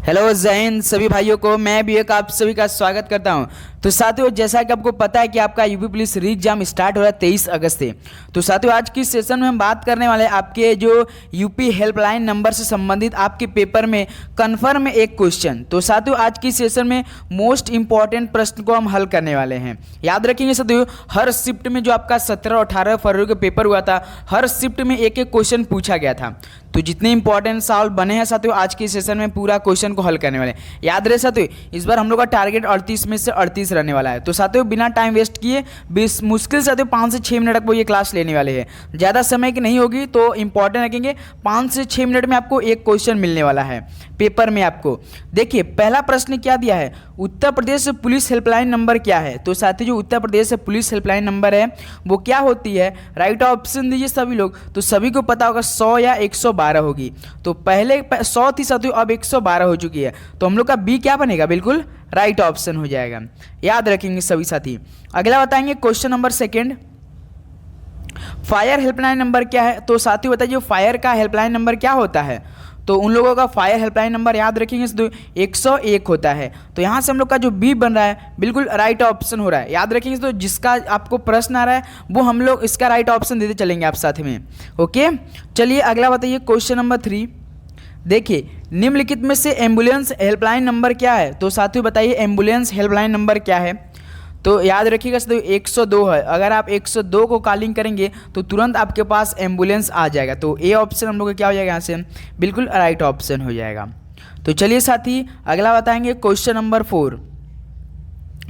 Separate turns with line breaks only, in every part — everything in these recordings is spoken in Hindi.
हेलो जय हिंद सभी भाइयों को। मैं भी एक आप सभी का स्वागत करता हूं। तो साथियों, जैसा कि आपको पता है कि आपका यूपी पुलिस री एग्जाम स्टार्ट हो रहा है 23 अगस्त से। तो साथियों, आज की सेशन में हम बात करने वाले हैं आपके जो यूपी हेल्पलाइन नंबर से संबंधित आपके पेपर में कन्फर्म एक क्वेश्चन। तो साथियों, आज की सेशन में मोस्ट इंपॉर्टेंट प्रश्न को हम हल करने वाले हैं। याद रखेंगे साथियों, हर शिफ्ट में जो आपका 17 और 18 फरवरी को पेपर हुआ था, हर शिफ्ट में एक एक क्वेश्चन पूछा गया था। तो जितने इंपॉर्टेंट सवाल बने हैं साथियों, आज के सेशन में पूरा क्वेश्चन को हल करने वाले हैं। याद रहे साथियों, इस बार हम लोग का टारगेट 38 में से 38 रहने वाला है। तो साथियों, बिना टाइम वेस्ट किए मुश्किल साथियों 5 से 6 मिनट तक वो ये क्लास लेने वाले हैं। ज़्यादा समय की नहीं होगी, तो इंपॉर्टेंट रखेंगे। 5 से 6 मिनट में आपको एक क्वेश्चन मिलने वाला है पेपर में आपको। देखिए, पहला प्रश्न क्या दिया है, Uttar Pradesh police helpline number क्या है। तो साथियों, जो Uttar Pradesh police helpline number है वो क्या होती है, राइट ऑप्शन दीजिए सभी लोग। तो सभी को पता होगा 100 या 112 होगी। तो पहले 100 थी साथियों, अब 112 हो चुकी है। तो हम लोग का बी क्या बनेगा, बिल्कुल राइट ऑप्शन हो जाएगा। याद रखेंगे सभी साथी। अगला बताएंगे question number second, fire helpline number क्या है। तो साथियों बताइए, फायर का हेल्पलाइन नंबर क्या होता है। तो उन लोगों का फायर हेल्पलाइन नंबर याद रखेंगे 101 होता है। तो यहाँ से हम लोग का जो बी बन रहा है बिल्कुल राइट ऑप्शन हो रहा है। याद रखेंगे तो जिसका आपको प्रश्न आ रहा है वो हम लोग इसका राइट ऑप्शन देते चलेंगे आप साथ में। ओके, चलिए अगला बताइए क्वेश्चन नंबर 3। देखिए, निम्नलिखित में से एम्बुलेंस हेल्पलाइन नंबर क्या है। तो साथियों बताइए, एम्बुलेंस हेल्पलाइन नंबर क्या है। तो याद रखिएगा साथियों 102 है। अगर आप 102 को कॉलिंग करेंगे तो तुरंत आपके पास एम्बुलेंस आ जाएगा। तो ए ऑप्शन हम लोग का क्या हो जाएगा यहाँ से, बिल्कुल राइट ऑप्शन हो जाएगा। तो चलिए साथी, अगला बताएंगे क्वेश्चन नंबर 4।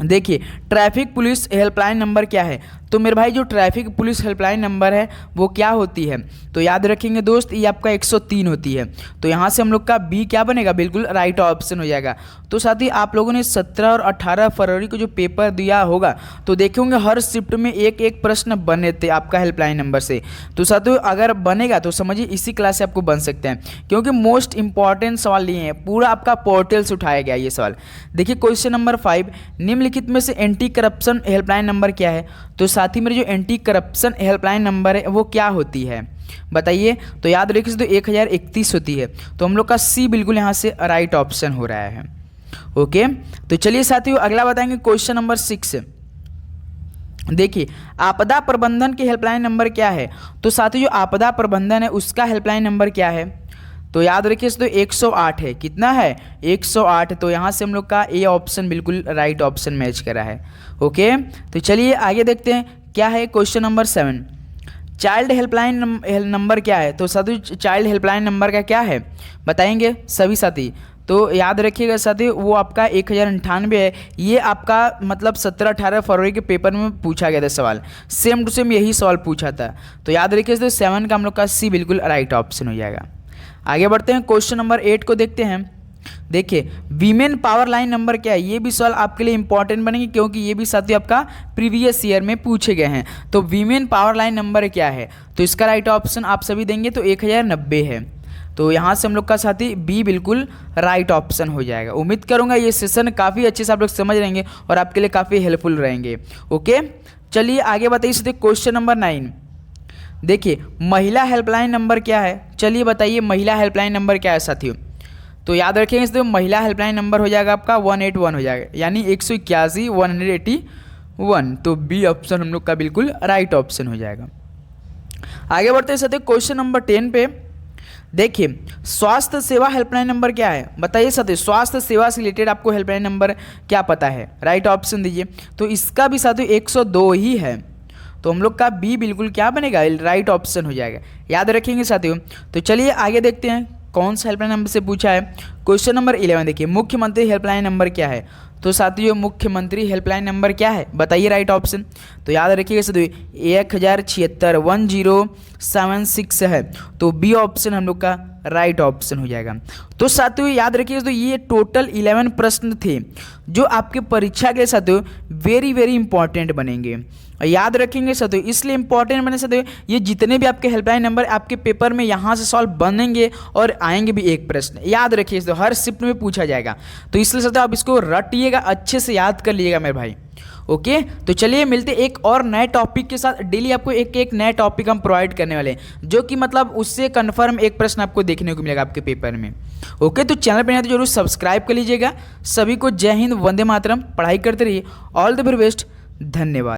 देखिए, ट्रैफिक पुलिस हेल्पलाइन नंबर क्या है। तो मेरे भाई, जो ट्रैफिक पुलिस हेल्पलाइन नंबर है वो क्या होती है। तो याद रखेंगे दोस्त, ये आपका 103 होती है। तो यहाँ से हम लोग का बी क्या बनेगा, बिल्कुल राइट ऑप्शन हो जाएगा। तो साथ ही आप लोगों ने 17 और 18 फरवरी को जो पेपर दिया होगा तो देखे होंगे हर शिफ्ट में एक एक प्रश्न बने थे आपका हेल्पलाइन नंबर से। तो साथियों, अगर बनेगा तो समझिए इसी क्लास से आपको बन सकते हैं, क्योंकि मोस्ट इंपॉर्टेंट सवाल लिए हैं। पूरा आपका पोर्टल से उठाया गया ये सवाल। देखिए क्वेश्चन नंबर 5, निम्नलिखित में से एंटी करप्शन हेल्पलाइन नंबर क्या है। तो साथ ही मेरे जो एंटी करप्शन हेल्पलाइन नंबर है वो क्या होती है बताइए। तो याद रखिए तो 1031 होती है। तो हम लोग का सी बिल्कुल यहाँ से राइट ऑप्शन हो रहा है। ओके, तो चलिए साथियों, अगला बताएंगे क्वेश्चन नंबर 6। देखिए, आपदा प्रबंधन के हेल्पलाइन नंबर क्या है। तो साथियों, जो आपदा प्रबंधन है उसका हेल्पलाइन नंबर क्या है। तो याद रखिए तो 108 है। कितना है, 108। तो यहाँ से हम लोग का ए ऑप्शन बिल्कुल राइट ऑप्शन मैच करा है। ओके, तो चलिए आगे देखते हैं क्या है question number 7, child helpline number क्या है। तो साथियों, चाइल्ड हेल्पलाइन नंबर का क्या है बताएंगे सभी साथी। तो याद रखिएगा साथी, वो आपका 1098 है। ये आपका मतलब 17-18 फरवरी के पेपर में पूछा गया था सवाल, सेम टू सेम यही सवाल पूछा था। तो याद रखिए तो 7 का हम लोग का सी बिल्कुल राइट ऑप्शन हो जाएगा। आगे बढ़ते हैं, क्वेश्चन नंबर 8 को देखते हैं। देखिए, वीमेन पावर लाइन नंबर क्या है। ये भी सवाल आपके लिए इंपॉर्टेंट बनेंगे, क्योंकि ये भी साथियों आपका प्रीवियस ईयर में पूछे गए हैं। तो वीमेन पावर लाइन नंबर क्या है। तो इसका राइट ऑप्शन आप सभी देंगे तो 1090 है। तो यहाँ से हम लोग का साथी बी बिल्कुल राइट ऑप्शन हो जाएगा। उम्मीद करूँगा ये सेशन काफ़ी अच्छे से आप लोग समझ रहेंगे और आपके लिए काफ़ी हेल्पफुल रहेंगे। ओके, चलिए आगे बताइए साथी क्वेश्चन नंबर 9। देखिए, महिला हेल्पलाइन नंबर क्या है। चलिए बताइए, महिला हेल्पलाइन नंबर क्या है साथियों। तो याद रखेंगे इसमें महिला हेल्पलाइन नंबर हो जाएगा आपका 181 हो जाएगा, यानी 181 181। तो बी ऑप्शन हम लोग का बिल्कुल राइट ऑप्शन हो जाएगा। आगे बढ़ते हैं साथियों क्वेश्चन नंबर 10 पे। देखिए, स्वास्थ्य सेवा हेल्पलाइन नंबर क्या है बताइए साथियों। स्वास्थ्य सेवा से रिलेटेड आपको हेल्पलाइन नंबर क्या पता है, राइट ऑप्शन दीजिए। तो इसका भी साथियों 102 ही है। तो हम लोग का बी बिल्कुल क्या बनेगा, राइट ऑप्शन हो जाएगा। याद रखेंगे साथियों। तो चलिए आगे देखते हैं कौन सा हेल्पलाइन नंबर से पूछा है। क्वेश्चन नंबर 11 देखिए, मुख्यमंत्री हेल्पलाइन नंबर क्या है। तो साथियों, मुख्यमंत्री हेल्पलाइन नंबर क्या है बताइए राइट ऑप्शन। तो याद रखिएगा साथियों 1076 1076 है। तो बी ऑप्शन हम लोग का राइट ऑप्शन हो जाएगा। तो साथियों याद रखिए, तो ये टोटल 11 प्रश्न थे जो आपके परीक्षा के लिए साथियों वेरी वेरी इंपॉर्टेंट बनेंगे। याद रखेंगे साथियों, इसलिए इंपॉर्टेंट बने साथियों, ये जितने भी आपके हेल्पलाइन नंबर आपके पेपर में यहाँ से सॉल्व बनेंगे और आएंगे भी एक प्रश्न। याद रखिए हर शिफ्ट में पूछा जाएगा। तो इसलिए साथियों आप इसको रटिएगा, अच्छे से याद कर लीजिएगा मेरे भाई। ओके, तो चलिए मिलते एक और नए टॉपिक के साथ। डेली आपको एक एक नया टॉपिक हम प्रोवाइड करने वाले हैं, जो कि मतलब उससे कन्फर्म एक प्रश्न आपको देखने को मिलेगा आपके पेपर में। ओके, तो चैनल पर नहीं तो जरूर सब्सक्राइब कर लीजिएगा। सभी को जय हिंद, वंदे मातरम, पढ़ाई करते रहिए। ऑल द वेरी बेस्ट, धन्यवाद।